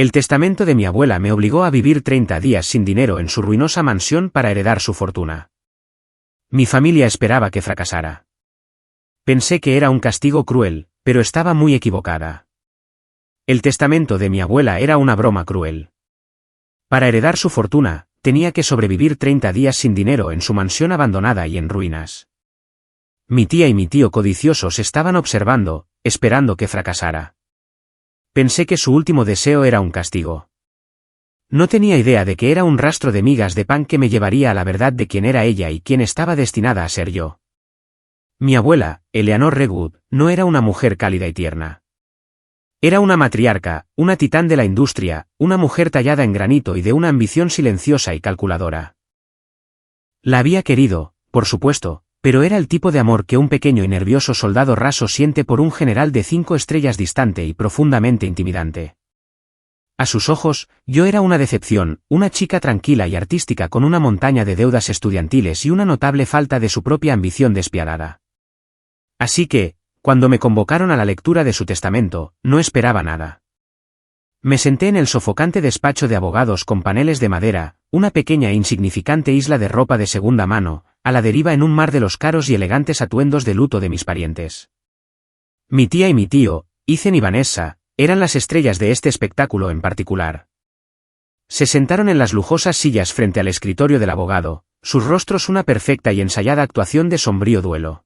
El testamento de mi abuela me obligó a vivir 30 días sin dinero en su ruinosa mansión para heredar su fortuna. Mi familia esperaba que fracasara. Pensé que era un castigo cruel, pero estaba muy equivocada. El testamento de mi abuela era una broma cruel. Para heredar su fortuna, tenía que sobrevivir 30 días sin dinero en su mansión abandonada y en ruinas. Mi tía y mi tío codiciosos estaban observando, esperando que fracasara. Pensé que su último deseo era un castigo. No tenía idea de que era un rastro de migas de pan que me llevaría a la verdad de quién era ella y quién estaba destinada a ser yo. Mi abuela, Eleanor Redwood, no era una mujer cálida y tierna. Era una matriarca, una titán de la industria, una mujer tallada en granito y de una ambición silenciosa y calculadora. La había querido, por supuesto, pero era el tipo de amor que un pequeño y nervioso soldado raso siente por un general de 5 estrellas distante y profundamente intimidante. A sus ojos, yo era una decepción, una chica tranquila y artística con una montaña de deudas estudiantiles y una notable falta de su propia ambición despiadada. Así que, cuando me convocaron a la lectura de su testamento, no esperaba nada. Me senté en el sofocante despacho de abogados con paneles de madera, una pequeña e insignificante isla de ropa de segunda mano, a la deriva en un mar de los caros y elegantes atuendos de luto de mis parientes. Mi tía y mi tío, Ethan y Vanessa, eran las estrellas de este espectáculo en particular. Se sentaron en las lujosas sillas frente al escritorio del abogado, sus rostros una perfecta y ensayada actuación de sombrío duelo.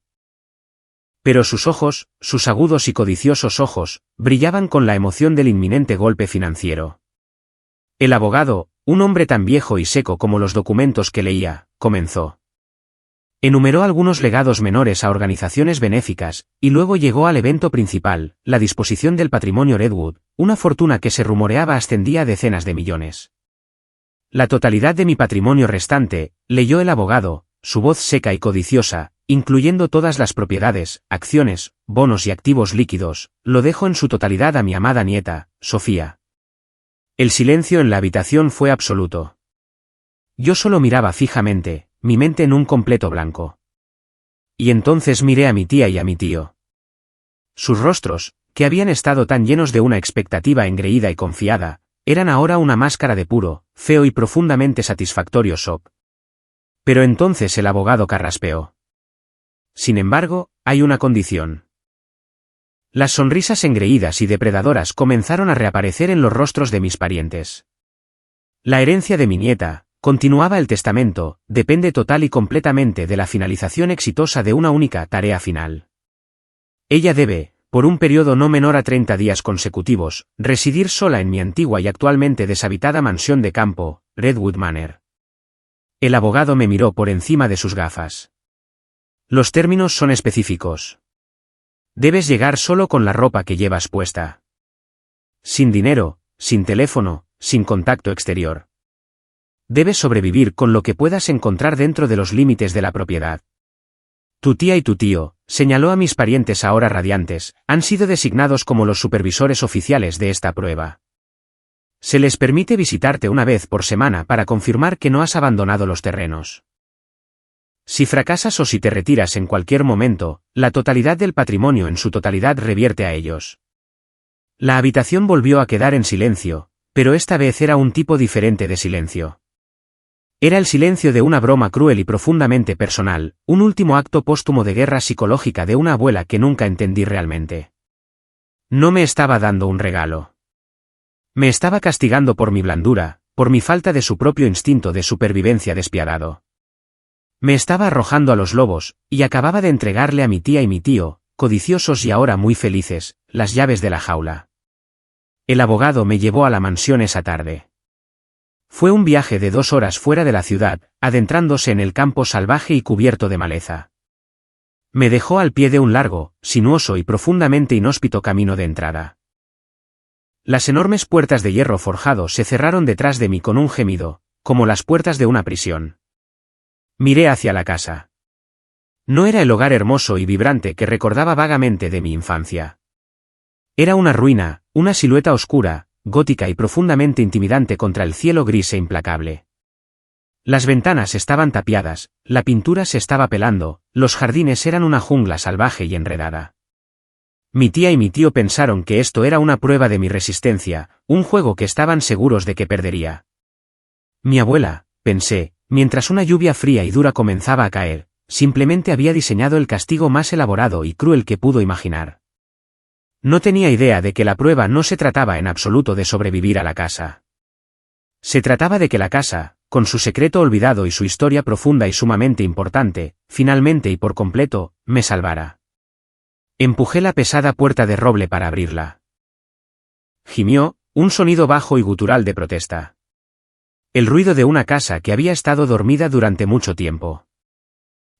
Pero sus ojos, sus agudos y codiciosos ojos, brillaban con la emoción del inminente golpe financiero. El abogado, un hombre tan viejo y seco como los documentos que leía, comenzó. Enumeró algunos legados menores a organizaciones benéficas, y luego llegó al evento principal, la disposición del patrimonio Redwood, una fortuna que se rumoreaba ascendía a decenas de millones. La totalidad de mi patrimonio restante, leyó el abogado, su voz seca y codiciosa, incluyendo todas las propiedades, acciones, bonos y activos líquidos, lo dejo en su totalidad a mi amada nieta, Sofía. El silencio en la habitación fue absoluto. Yo solo miraba fijamente, mi mente en un completo blanco. Y entonces miré a mi tía y a mi tío. Sus rostros, que habían estado tan llenos de una expectativa engreída y confiada, eran ahora una máscara de puro, feo y profundamente satisfactorio shock. Pero entonces el abogado carraspeó. Sin embargo, hay una condición. Las sonrisas engreídas y depredadoras comenzaron a reaparecer en los rostros de mis parientes. La herencia de mi nieta, continuaba el testamento, depende total y completamente de la finalización exitosa de una única tarea final. Ella debe, por un periodo no menor a 30 días consecutivos, residir sola en mi antigua y actualmente deshabitada mansión de campo, Redwood Manor. El abogado me miró por encima de sus gafas. Los términos son específicos. Debes llegar solo con la ropa que llevas puesta. Sin dinero, sin teléfono, sin contacto exterior. Debes sobrevivir con lo que puedas encontrar dentro de los límites de la propiedad. Tu tía y tu tío, señaló a mis parientes ahora radiantes, han sido designados como los supervisores oficiales de esta prueba. Se les permite visitarte una vez por semana para confirmar que no has abandonado los terrenos. Si fracasas o si te retiras en cualquier momento, la totalidad del patrimonio en su totalidad revierte a ellos. La habitación volvió a quedar en silencio, pero esta vez era un tipo diferente de silencio. Era el silencio de una broma cruel y profundamente personal, un último acto póstumo de guerra psicológica de una abuela que nunca entendí realmente. No me estaba dando un regalo. Me estaba castigando por mi blandura, por mi falta de su propio instinto de supervivencia despiadado. Me estaba arrojando a los lobos, y acababa de entregarle a mi tía y mi tío, codiciosos y ahora muy felices, las llaves de la jaula. El abogado me llevó a la mansión esa tarde. Fue un viaje de 2 horas fuera de la ciudad, adentrándose en el campo salvaje y cubierto de maleza. Me dejó al pie de un largo, sinuoso y profundamente inhóspito camino de entrada. Las enormes puertas de hierro forjado se cerraron detrás de mí con un gemido, como las puertas de una prisión. Miré hacia la casa. No era el hogar hermoso y vibrante que recordaba vagamente de mi infancia. Era una ruina, una silueta oscura, gótica y profundamente intimidante contra el cielo gris e implacable. Las ventanas estaban tapiadas, la pintura se estaba pelando, los jardines eran una jungla salvaje y enredada. Mi tía y mi tío pensaron que esto era una prueba de mi resistencia, un juego que estaban seguros de que perdería. Mi abuela, pensé, mientras una lluvia fría y dura comenzaba a caer, simplemente había diseñado el castigo más elaborado y cruel que pudo imaginar. No tenía idea de que la prueba no se trataba en absoluto de sobrevivir a la casa. Se trataba de que la casa, con su secreto olvidado y su historia profunda y sumamente importante, finalmente y por completo, me salvara. Empujé la pesada puerta de roble para abrirla. Gimió, un sonido bajo y gutural de protesta. El ruido de una casa que había estado dormida durante mucho tiempo.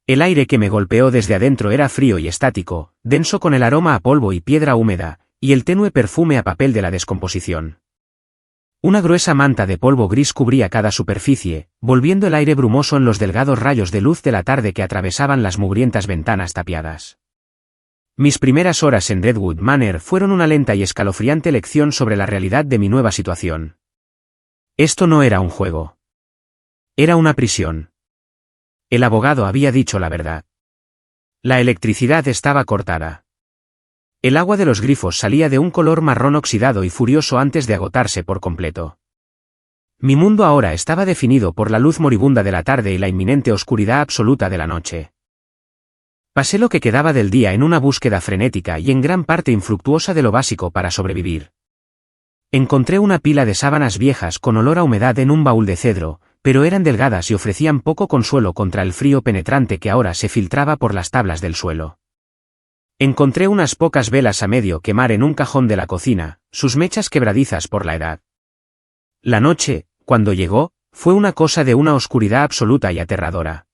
El aire que me golpeó desde adentro era frío y estático, denso con el aroma a polvo y piedra húmeda, y el tenue perfume a papel de la descomposición. Una gruesa manta de polvo gris cubría cada superficie, volviendo el aire brumoso en los delgados rayos de luz de la tarde que atravesaban las mugrientas ventanas tapiadas. Mis primeras horas en Deadwood Manor fueron una lenta y escalofriante lección sobre la realidad de mi nueva situación. Esto no era un juego. Era una prisión. El abogado había dicho la verdad. La electricidad estaba cortada. El agua de los grifos salía de un color marrón oxidado y furioso antes de agotarse por completo. Mi mundo ahora estaba definido por la luz moribunda de la tarde y la inminente oscuridad absoluta de la noche. Pasé lo que quedaba del día en una búsqueda frenética y en gran parte infructuosa de lo básico para sobrevivir. Encontré una pila de sábanas viejas con olor a humedad en un baúl de cedro, pero eran delgadas y ofrecían poco consuelo contra el frío penetrante que ahora se filtraba por las tablas del suelo. Encontré unas pocas velas a medio quemar en un cajón de la cocina, sus mechas quebradizas por la edad. La noche, cuando llegó, fue una cosa de una oscuridad absoluta y aterradora.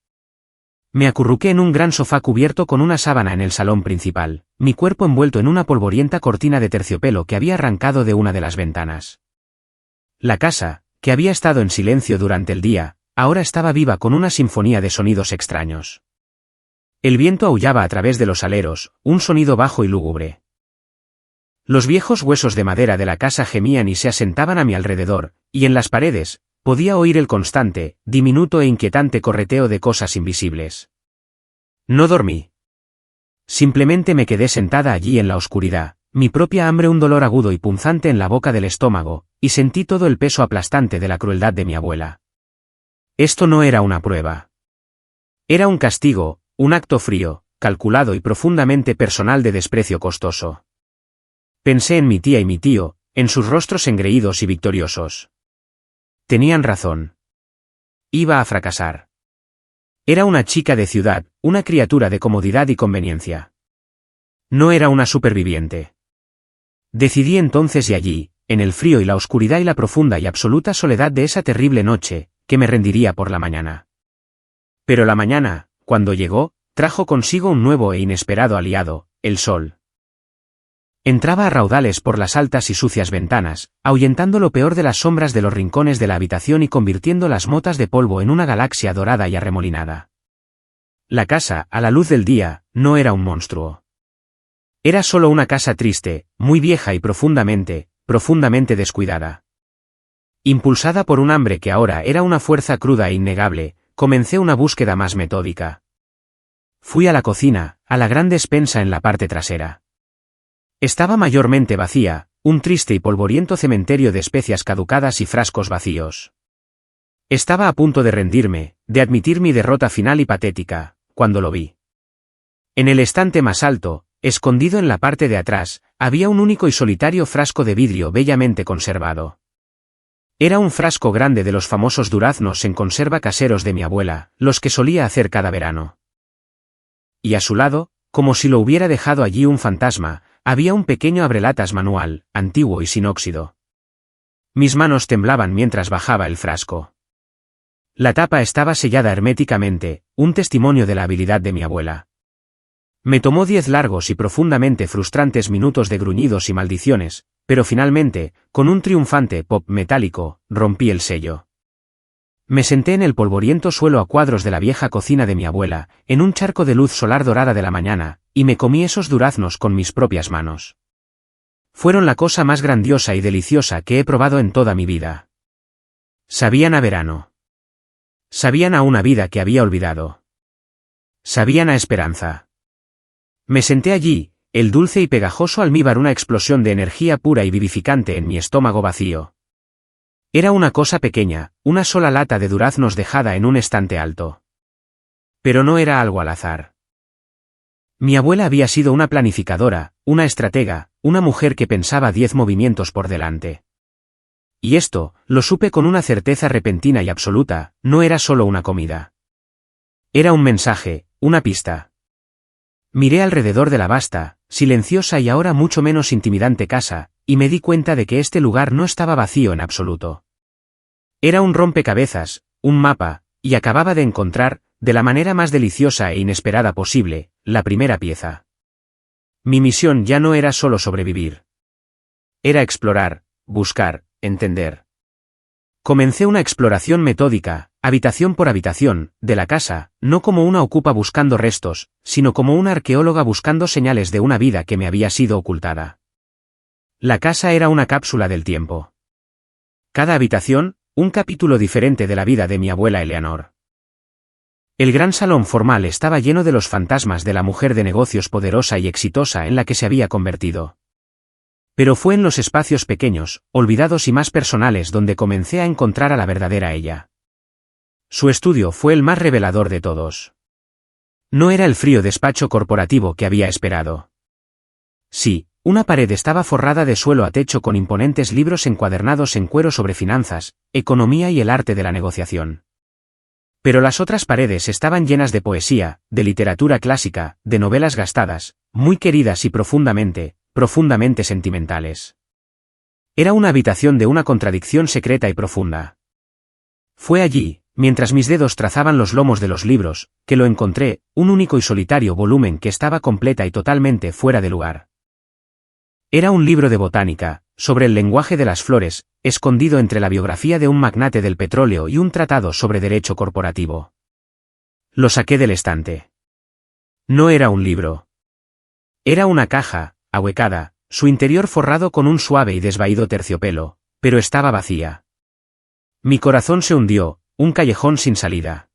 Me acurruqué en un gran sofá cubierto con una sábana en el salón principal, mi cuerpo envuelto en una polvorienta cortina de terciopelo que había arrancado de una de las ventanas. La casa, que había estado en silencio durante el día, ahora estaba viva con una sinfonía de sonidos extraños. El viento aullaba a través de los aleros, un sonido bajo y lúgubre. Los viejos huesos de madera de la casa gemían y se asentaban a mi alrededor, y en las paredes, podía oír el constante, diminuto e inquietante correteo de cosas invisibles. No dormí. Simplemente me quedé sentada allí en la oscuridad, mi propia hambre un dolor agudo y punzante en la boca del estómago, y sentí todo el peso aplastante de la crueldad de mi abuela. Esto no era una prueba. Era un castigo, un acto frío, calculado y profundamente personal de desprecio costoso. Pensé en mi tía y mi tío, en sus rostros engreídos y victoriosos. Tenían razón. Iba a fracasar. Era una chica de ciudad, una criatura de comodidad y conveniencia. No era una superviviente. Decidí entonces y allí, en el frío y la oscuridad y la profunda y absoluta soledad de esa terrible noche, que me rendiría por la mañana. Pero la mañana, cuando llegó, trajo consigo un nuevo e inesperado aliado, el sol. Entraba a raudales por las altas y sucias ventanas, ahuyentando lo peor de las sombras de los rincones de la habitación y convirtiendo las motas de polvo en una galaxia dorada y arremolinada. La casa, a la luz del día, no era un monstruo. Era solo una casa triste, muy vieja y profundamente descuidada. Impulsada por un hambre que ahora era una fuerza cruda e innegable, comencé una búsqueda más metódica. Fui a la cocina, a la gran despensa en la parte trasera. Estaba mayormente vacía, un triste y polvoriento cementerio de especias caducadas y frascos vacíos. Estaba a punto de rendirme, de admitir mi derrota final y patética, cuando lo vi. En el estante más alto, escondido en la parte de atrás, había un único y solitario frasco de vidrio bellamente conservado. Era un frasco grande de los famosos duraznos en conserva caseros de mi abuela, los que solía hacer cada verano. Y a su lado, como si lo hubiera dejado allí un fantasma, había un pequeño abrelatas manual, antiguo y sin óxido. Mis manos temblaban mientras bajaba el frasco. La tapa estaba sellada herméticamente, un testimonio de la habilidad de mi abuela. Me tomó 10 largos y profundamente frustrantes minutos de gruñidos y maldiciones, pero finalmente, con un triunfante pop metálico, rompí el sello. Me senté en el polvoriento suelo a cuadros de la vieja cocina de mi abuela, en un charco de luz solar dorada de la mañana, y me comí esos duraznos con mis propias manos. Fueron la cosa más grandiosa y deliciosa que he probado en toda mi vida. Sabían a verano. Sabían a una vida que había olvidado. Sabían a esperanza. Me senté allí, el dulce y pegajoso almíbar, una explosión de energía pura y vivificante en mi estómago vacío. Era una cosa pequeña, una sola lata de duraznos dejada en un estante alto. Pero no era algo al azar. Mi abuela había sido una planificadora, una estratega, una mujer que pensaba 10 movimientos por delante. Y esto, lo supe con una certeza repentina y absoluta, no era solo una comida. Era un mensaje, una pista. Miré alrededor de la vasta, silenciosa y ahora mucho menos intimidante casa, y me di cuenta de que este lugar no estaba vacío en absoluto. Era un rompecabezas, un mapa, y acababa de encontrar, de la manera más deliciosa e inesperada posible, la primera pieza. Mi misión ya no era solo sobrevivir. Era explorar, buscar, entender. Comencé una exploración metódica, habitación por habitación, de la casa, no como una ocupa buscando restos, sino como una arqueóloga buscando señales de una vida que me había sido ocultada. La casa era una cápsula del tiempo. Cada habitación, un capítulo diferente de la vida de mi abuela Eleanor. El gran salón formal estaba lleno de los fantasmas de la mujer de negocios poderosa y exitosa en la que se había convertido. Pero fue en los espacios pequeños, olvidados y más personales donde comencé a encontrar a la verdadera ella. Su estudio fue el más revelador de todos. No era el frío despacho corporativo que había esperado. Sí, una pared estaba forrada de suelo a techo con imponentes libros encuadernados en cuero sobre finanzas, economía y el arte de la negociación. Pero las otras paredes estaban llenas de poesía, de literatura clásica, de novelas gastadas, muy queridas y profundamente sentimentales. Era una habitación de una contradicción secreta y profunda. Fue allí, mientras mis dedos trazaban los lomos de los libros, que lo encontré, un único y solitario volumen que estaba completa y totalmente fuera de lugar. Era un libro de botánica, sobre el lenguaje de las flores, escondido entre la biografía de un magnate del petróleo y un tratado sobre derecho corporativo. Lo saqué del estante. No era un libro. Era una caja, ahuecada, su interior forrado con un suave y desvaído terciopelo, pero estaba vacía. Mi corazón se hundió, un callejón sin salida.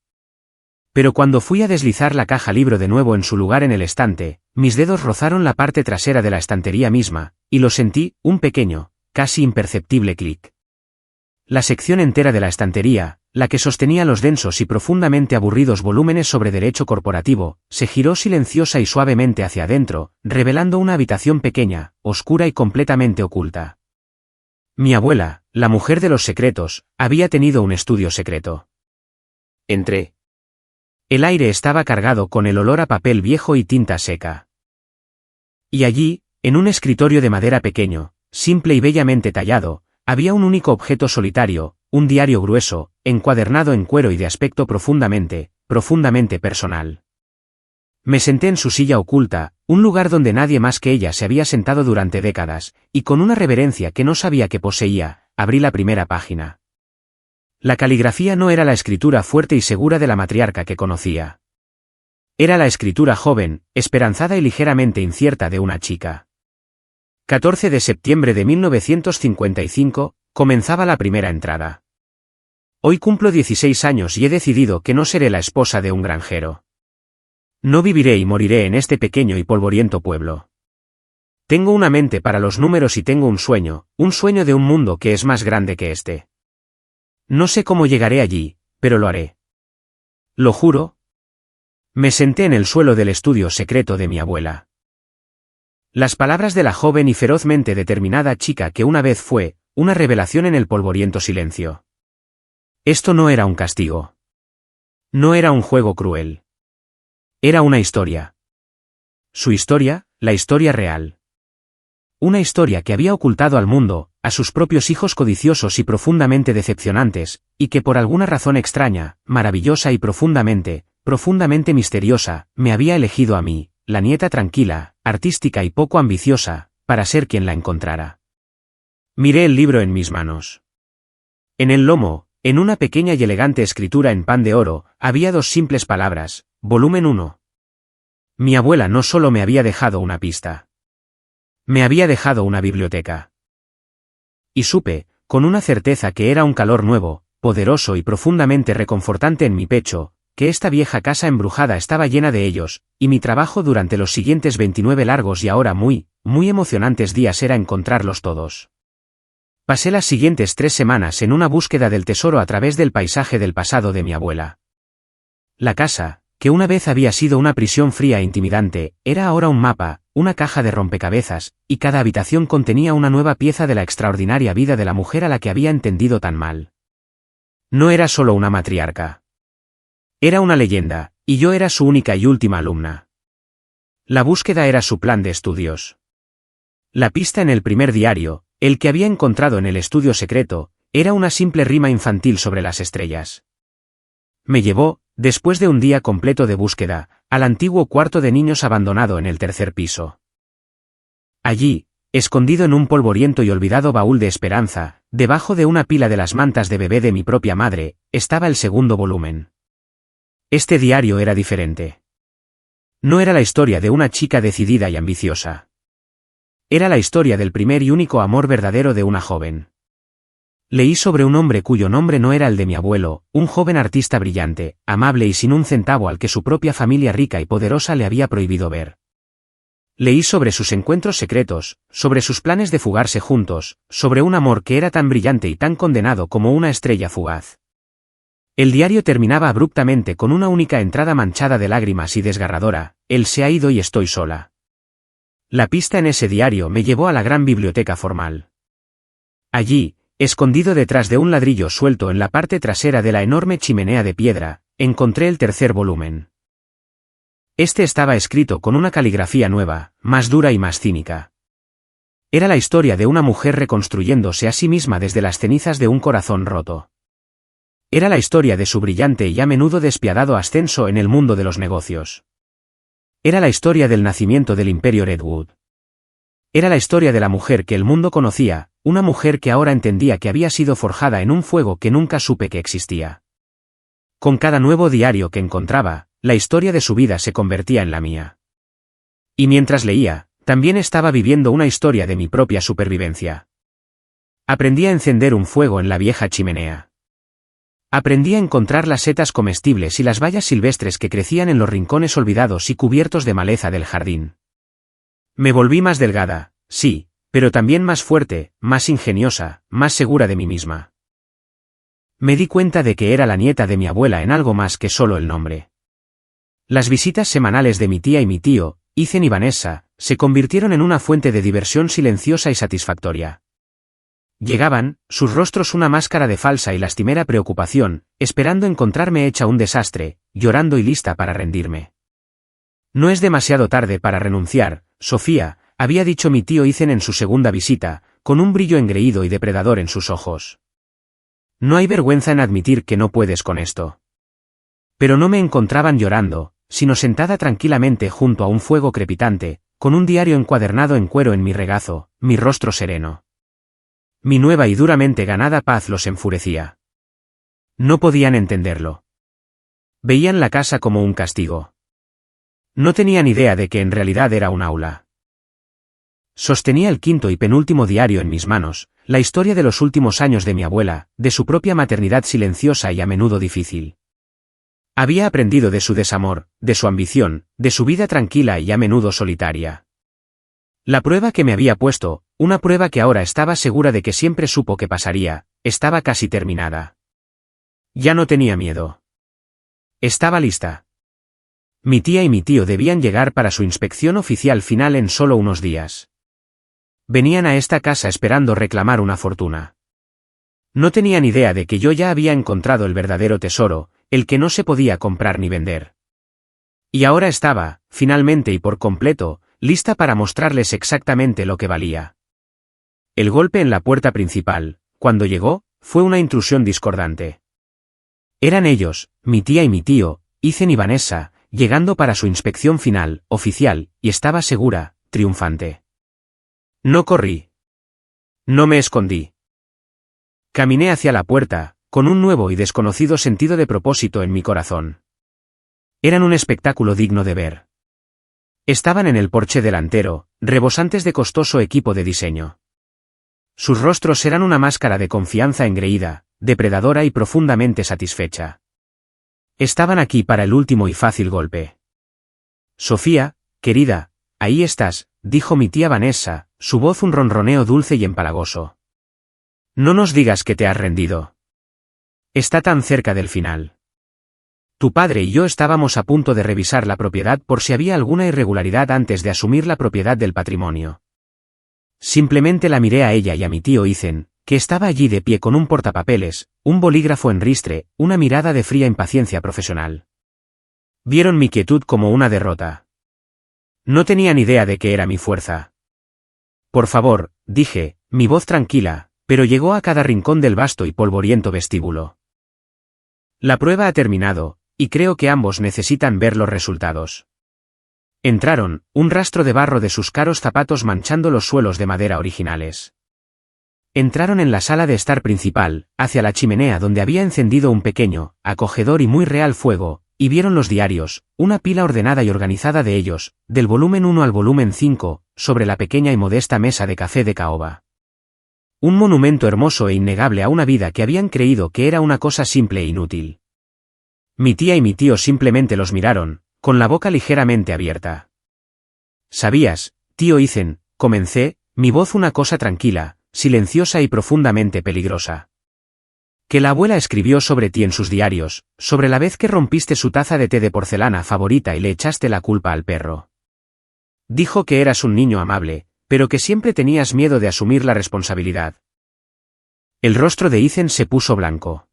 Pero cuando fui a deslizar la caja libro de nuevo en su lugar en el estante, mis dedos rozaron la parte trasera de la estantería misma, y lo sentí, un pequeño, casi imperceptible clic. La sección entera de la estantería, la que sostenía los densos y profundamente aburridos volúmenes sobre derecho corporativo, se giró silenciosa y suavemente hacia adentro, revelando una habitación pequeña, oscura y completamente oculta. Mi abuela, la mujer de los secretos, había tenido un estudio secreto. Entré. El aire estaba cargado con el olor a papel viejo y tinta seca. Y allí, en un escritorio de madera pequeño, simple y bellamente tallado, había un único objeto solitario, un diario grueso, encuadernado en cuero y de aspecto profundamente personal. Me senté en su silla oculta, un lugar donde nadie más que ella se había sentado durante décadas, y con una reverencia que no sabía que poseía, abrí la primera página. La caligrafía no era la escritura fuerte y segura de la matriarca que conocía. Era la escritura joven, esperanzada y ligeramente incierta de una chica. 14 de septiembre de 1955, comenzaba la primera entrada. Hoy cumplo 16 años y he decidido que no seré la esposa de un granjero. No viviré y moriré en este pequeño y polvoriento pueblo. Tengo una mente para los números y tengo un sueño de un mundo que es más grande que este. No sé cómo llegaré allí, pero lo haré. Lo juro. Me senté en el suelo del estudio secreto de mi abuela. Las palabras de la joven y ferozmente determinada chica que una vez fue, una revelación en el polvoriento silencio. Esto no era un castigo. No era un juego cruel. Era una historia. Su historia, la historia real. Una historia que había ocultado al mundo, a sus propios hijos codiciosos y profundamente decepcionantes, y que por alguna razón extraña, maravillosa y profundamente misteriosa, me había elegido a mí, la nieta tranquila, artística y poco ambiciosa, para ser quien la encontrara. Miré el libro en mis manos. En el lomo, en una pequeña y elegante escritura en pan de oro, había dos simples palabras, volumen 1. Mi abuela no solo me había dejado una pista. Me había dejado una biblioteca. Y supe, con una certeza que era un calor nuevo, poderoso y profundamente reconfortante en mi pecho, que esta vieja casa embrujada estaba llena de ellos, y mi trabajo durante los siguientes 29 largos y ahora muy emocionantes días era encontrarlos todos. Pasé las siguientes 3 semanas en una búsqueda del tesoro a través del paisaje del pasado de mi abuela. La casa, que una vez había sido una prisión fría e intimidante, era ahora un mapa, una caja de rompecabezas, y cada habitación contenía una nueva pieza de la extraordinaria vida de la mujer a la que había entendido tan mal. No era solo una matriarca. Era una leyenda, y yo era su única y última alumna. La búsqueda era su plan de estudios. La pista en el primer diario, el que había encontrado en el estudio secreto, era una simple rima infantil sobre las estrellas. Me llevó, después de un día completo de búsqueda, al antiguo cuarto de niños abandonado en el tercer piso. Allí, escondido en un polvoriento y olvidado baúl de esperanza, debajo de una pila de las mantas de bebé de mi propia madre, estaba el segundo volumen. Este diario era diferente. No era la historia de una chica decidida y ambiciosa. Era la historia del primer y único amor verdadero de una joven. Leí sobre un hombre cuyo nombre no era el de mi abuelo, un joven artista brillante, amable y sin un centavo al que su propia familia rica y poderosa le había prohibido ver. Leí sobre sus encuentros secretos, sobre sus planes de fugarse juntos, sobre un amor que era tan brillante y tan condenado como una estrella fugaz. El diario terminaba abruptamente con una única entrada manchada de lágrimas y desgarradora: él se ha ido y estoy sola. La pista en ese diario me llevó a la gran biblioteca formal. Allí, escondido detrás de un ladrillo suelto en la parte trasera de la enorme chimenea de piedra, encontré el tercer volumen. Este estaba escrito con una caligrafía nueva, más dura y más cínica. Era la historia de una mujer reconstruyéndose a sí misma desde las cenizas de un corazón roto. Era la historia de su brillante y a menudo despiadado ascenso en el mundo de los negocios. Era la historia del nacimiento del Imperio Redwood. Era la historia de la mujer que el mundo conocía, una mujer que ahora entendía que había sido forjada en un fuego que nunca supe que existía. Con cada nuevo diario que encontraba, la historia de su vida se convertía en la mía. Y mientras leía, también estaba viviendo una historia de mi propia supervivencia. Aprendí a encender un fuego en la vieja chimenea. Aprendí a encontrar las setas comestibles y las bayas silvestres que crecían en los rincones olvidados y cubiertos de maleza del jardín. Me volví más delgada, sí, pero también más fuerte, más ingeniosa, más segura de mí misma. Me di cuenta de que era la nieta de mi abuela en algo más que solo el nombre. Las visitas semanales de mi tía y mi tío, Ethan y Vanessa, se convirtieron en una fuente de diversión silenciosa y satisfactoria. Llegaban, sus rostros una máscara de falsa y lastimera preocupación, esperando encontrarme hecha un desastre, llorando y lista para rendirme. No es demasiado tarde para renunciar, Sofía, había dicho mi tío Ethan en su segunda visita, con un brillo engreído y depredador en sus ojos. No hay vergüenza en admitir que no puedes con esto. Pero no me encontraban llorando, sino sentada tranquilamente junto a un fuego crepitante, con un diario encuadernado en cuero en mi regazo, mi rostro sereno. Mi nueva y duramente ganada paz los enfurecía. No podían entenderlo. Veían la casa como un castigo. No tenían idea de que en realidad era un aula. Sostenía el quinto y penúltimo diario en mis manos, la historia de los últimos años de mi abuela, de su propia maternidad silenciosa y a menudo difícil. Había aprendido de su desamor, de su ambición, de su vida tranquila y a menudo solitaria. La prueba que me había puesto, una prueba que ahora estaba segura de que siempre supo que pasaría, estaba casi terminada. Ya no tenía miedo. Estaba lista. Mi tía y mi tío debían llegar para su inspección oficial final en solo unos días. Venían a esta casa esperando reclamar una fortuna. No tenían idea de que yo ya había encontrado el verdadero tesoro, el que no se podía comprar ni vender. Y ahora estaba, finalmente y por completo, lista para mostrarles exactamente lo que valía. El golpe en la puerta principal, cuando llegó, fue una intrusión discordante. Eran ellos, mi tía y mi tío, Ethan y Vanessa, llegando para su inspección final, oficial, y estaba segura, triunfante. No corrí. No me escondí. Caminé hacia la puerta, con un nuevo y desconocido sentido de propósito en mi corazón. Eran un espectáculo digno de ver. Estaban en el porche delantero, rebosantes de costoso equipo de diseño. Sus rostros eran una máscara de confianza engreída, depredadora y profundamente satisfecha. Estaban aquí para el último y fácil golpe. Sofía, querida, ahí estás, dijo mi tía Vanessa, su voz un ronroneo dulce y empalagoso. No nos digas que te has rendido. Está tan cerca del final. Tu padre y yo estábamos a punto de revisar la propiedad por si había alguna irregularidad antes de asumir la propiedad del patrimonio. Simplemente la miré a ella y a mi tío Ethan, que estaba allí de pie con un portapapeles, un bolígrafo en ristre, una mirada de fría impaciencia profesional. Vieron mi quietud como una derrota. No tenían idea de qué era mi fuerza. Por favor, dije, mi voz tranquila, pero llegó a cada rincón del vasto y polvoriento vestíbulo. La prueba ha terminado, y creo que ambos necesitan ver los resultados. Entraron, un rastro de barro de sus caros zapatos manchando los suelos de madera originales. Entraron en la sala de estar principal, hacia la chimenea donde había encendido un pequeño, acogedor y muy real fuego, y vieron los diarios, una pila ordenada y organizada de ellos, del volumen 1 al volumen 5, sobre la pequeña y modesta mesa de café de caoba. Un monumento hermoso e innegable a una vida que habían creído que era una cosa simple e inútil. Mi tía y mi tío simplemente los miraron, con la boca ligeramente abierta. ¿Sabías, tío Ethan? Comencé, mi voz una cosa tranquila, silenciosa y profundamente peligrosa. Que la abuela escribió sobre ti en sus diarios, sobre la vez que rompiste su taza de té de porcelana favorita y le echaste la culpa al perro. Dijo que eras un niño amable, pero que siempre tenías miedo de asumir la responsabilidad. El rostro de Ethan se puso blanco.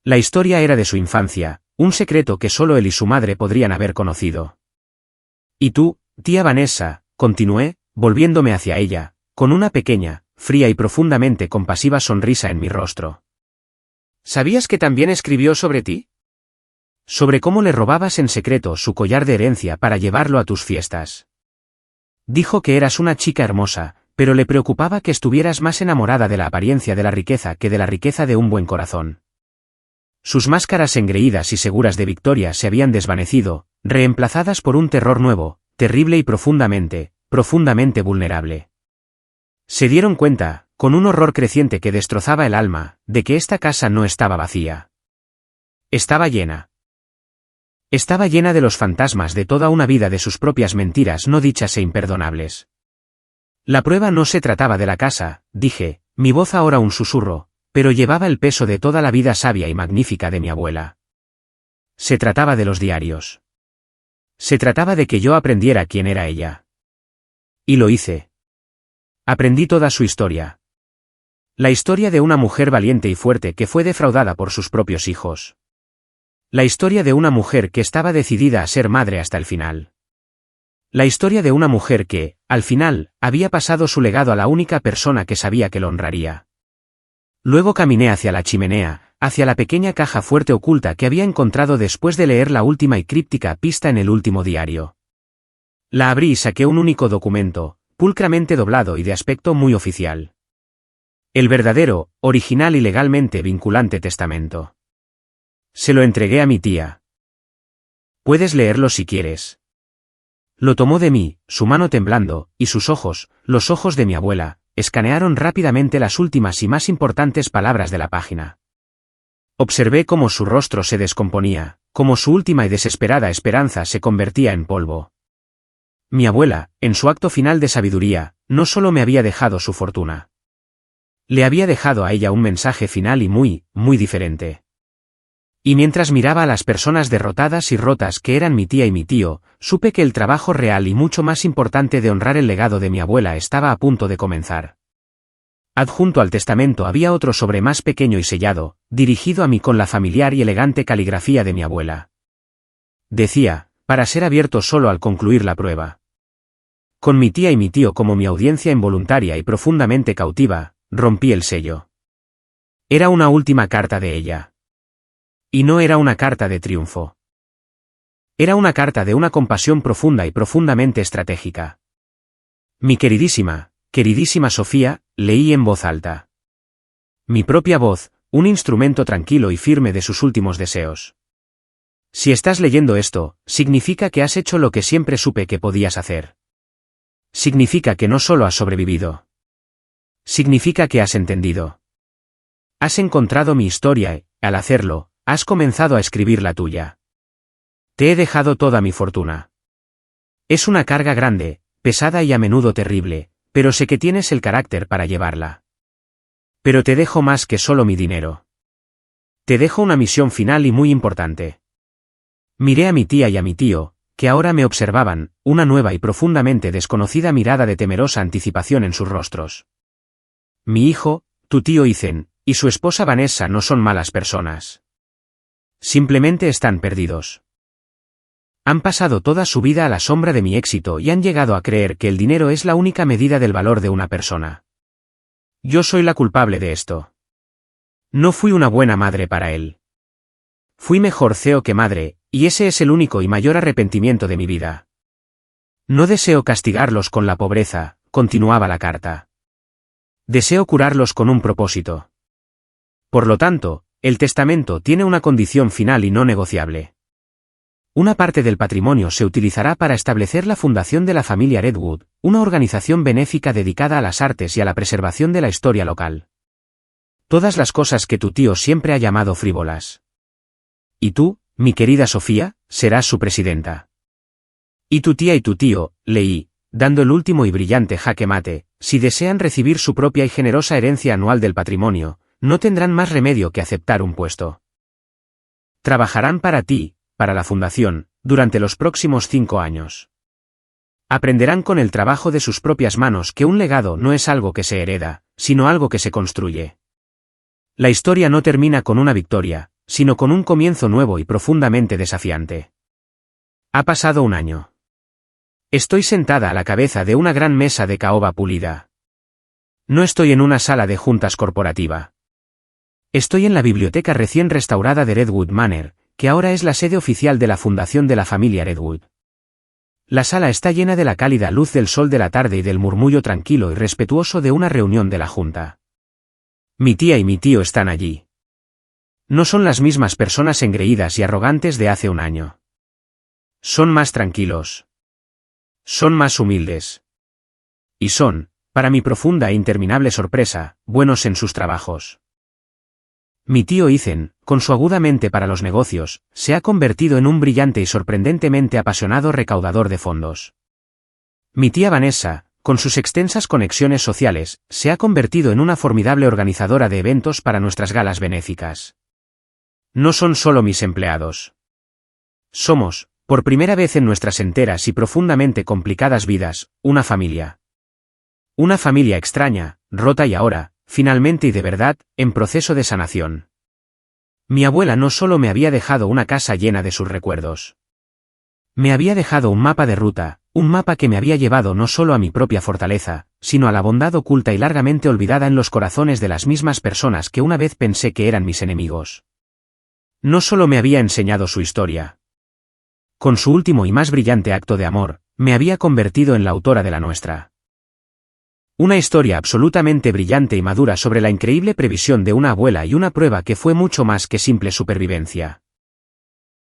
La historia era de su infancia, un secreto que solo él y su madre podrían haber conocido. Y tú, tía Vanessa, continué, volviéndome hacia ella, con una pequeña, fría y profundamente compasiva sonrisa en mi rostro. ¿Sabías que también escribió sobre ti? Sobre cómo le robabas en secreto su collar de herencia para llevarlo a tus fiestas. Dijo que eras una chica hermosa, pero le preocupaba que estuvieras más enamorada de la apariencia de la riqueza que de la riqueza de un buen corazón. Sus máscaras engreídas y seguras de victoria se habían desvanecido, reemplazadas por un terror nuevo, terrible y profundamente vulnerable. Se dieron cuenta, con un horror creciente que destrozaba el alma, de que esta casa no estaba vacía. Estaba llena. Estaba llena de los fantasmas de toda una vida de sus propias mentiras no dichas e imperdonables. La prueba no se trataba de la casa, dije, mi voz ahora un susurro, pero llevaba el peso de toda la vida sabia y magnífica de mi abuela. Se trataba de los diarios. Se trataba de que yo aprendiera quién era ella. Y lo hice. Aprendí toda su historia. La historia de una mujer valiente y fuerte que fue defraudada por sus propios hijos. La historia de una mujer que estaba decidida a ser madre hasta el final. La historia de una mujer que, al final, había pasado su legado a la única persona que sabía que lo honraría. Luego caminé hacia la chimenea, hacia la pequeña caja fuerte oculta que había encontrado después de leer la última y críptica pista en el último diario. La abrí y saqué un único documento, pulcramente doblado y de aspecto muy oficial. El verdadero, original y legalmente vinculante testamento. Se lo entregué a mi tía. Puedes leerlo si quieres. Lo tomó de mí, su mano temblando, y sus ojos, los ojos de mi abuela, escanearon rápidamente las últimas y más importantes palabras de la página. Observé cómo su rostro se descomponía, cómo su última y desesperada esperanza se convertía en polvo. Mi abuela, en su acto final de sabiduría, no solo me había dejado su fortuna. Le había dejado a ella un mensaje final y muy diferente. Y mientras miraba a las personas derrotadas y rotas que eran mi tía y mi tío, supe que el trabajo real y mucho más importante de honrar el legado de mi abuela estaba a punto de comenzar. Adjunto al testamento había otro sobre más pequeño y sellado, dirigido a mí con la familiar y elegante caligrafía de mi abuela. Decía, para ser abierto solo al concluir la prueba. Con mi tía y mi tío como mi audiencia involuntaria y profundamente cautiva, rompí el sello. Era una última carta de ella. Y no era una carta de triunfo. Era una carta de una compasión profunda y profundamente estratégica. Mi queridísima Sofía, leí en voz alta. Mi propia voz, un instrumento tranquilo y firme de sus últimos deseos. Si estás leyendo esto, significa que has hecho lo que siempre supe que podías hacer. Significa que no solo has sobrevivido. Significa que has entendido. Has encontrado mi historia y, al hacerlo, has comenzado a escribir la tuya. Te he dejado toda mi fortuna. Es una carga grande, pesada y a menudo terrible, pero sé que tienes el carácter para llevarla. Pero te dejo más que solo mi dinero. Te dejo una misión final y muy importante. Miré a mi tía y a mi tío, que ahora me observaban, una nueva y profundamente desconocida mirada de temerosa anticipación en sus rostros. Mi hijo, tu tío Ethan, y su esposa Vanessa no son malas personas. Simplemente están perdidos. Han pasado toda su vida a la sombra de mi éxito y han llegado a creer que el dinero es la única medida del valor de una persona. Yo soy la culpable de esto. No fui una buena madre para él. Fui mejor CEO que madre, y ese es el único y mayor arrepentimiento de mi vida. No deseo castigarlos con la pobreza, continuaba la carta. Deseo curarlos con un propósito. Por lo tanto, el testamento tiene una condición final y no negociable. Una parte del patrimonio se utilizará para establecer la fundación de la familia Redwood, una organización benéfica dedicada a las artes y a la preservación de la historia local. Todas las cosas que tu tío siempre ha llamado frívolas. Y tú, mi querida Sofía, serás su presidenta. Y tu tía y tu tío, leí, dando el último y brillante jaque mate, si desean recibir su propia y generosa herencia anual del patrimonio, no tendrán más remedio que aceptar un puesto. Trabajarán para ti, para la fundación, durante los próximos 5 años. Aprenderán con el trabajo de sus propias manos que un legado no es algo que se hereda, sino algo que se construye. La historia no termina con una victoria, sino con un comienzo nuevo y profundamente desafiante. Ha pasado un año. Estoy sentada a la cabeza de una gran mesa de caoba pulida. No estoy en una sala de juntas corporativa. Estoy en la biblioteca recién restaurada de Redwood Manor, que ahora es la sede oficial de la fundación de la familia Redwood. La sala está llena de la cálida luz del sol de la tarde y del murmullo tranquilo y respetuoso de una reunión de la junta. Mi tía y mi tío están allí. No son las mismas personas engreídas y arrogantes de hace un año. Son más tranquilos. Son más humildes. Y son, para mi profunda e interminable sorpresa, buenos en sus trabajos. Mi tío Ethan, con su aguda mente para los negocios, se ha convertido en un brillante y sorprendentemente apasionado recaudador de fondos. Mi tía Vanessa, con sus extensas conexiones sociales, se ha convertido en una formidable organizadora de eventos para nuestras galas benéficas. No son solo mis empleados. Somos, por primera vez en nuestras enteras y profundamente complicadas vidas, una familia. Una familia extraña, rota y ahora, finalmente y de verdad, en proceso de sanación. Mi abuela no solo me había dejado una casa llena de sus recuerdos. Me había dejado un mapa de ruta, un mapa que me había llevado no solo a mi propia fortaleza, sino a la bondad oculta y largamente olvidada en los corazones de las mismas personas que una vez pensé que eran mis enemigos. No solo me había enseñado su historia. Con su último y más brillante acto de amor, me había convertido en la autora de la nuestra. Una historia absolutamente brillante y madura sobre la increíble previsión de una abuela y una prueba que fue mucho más que simple supervivencia.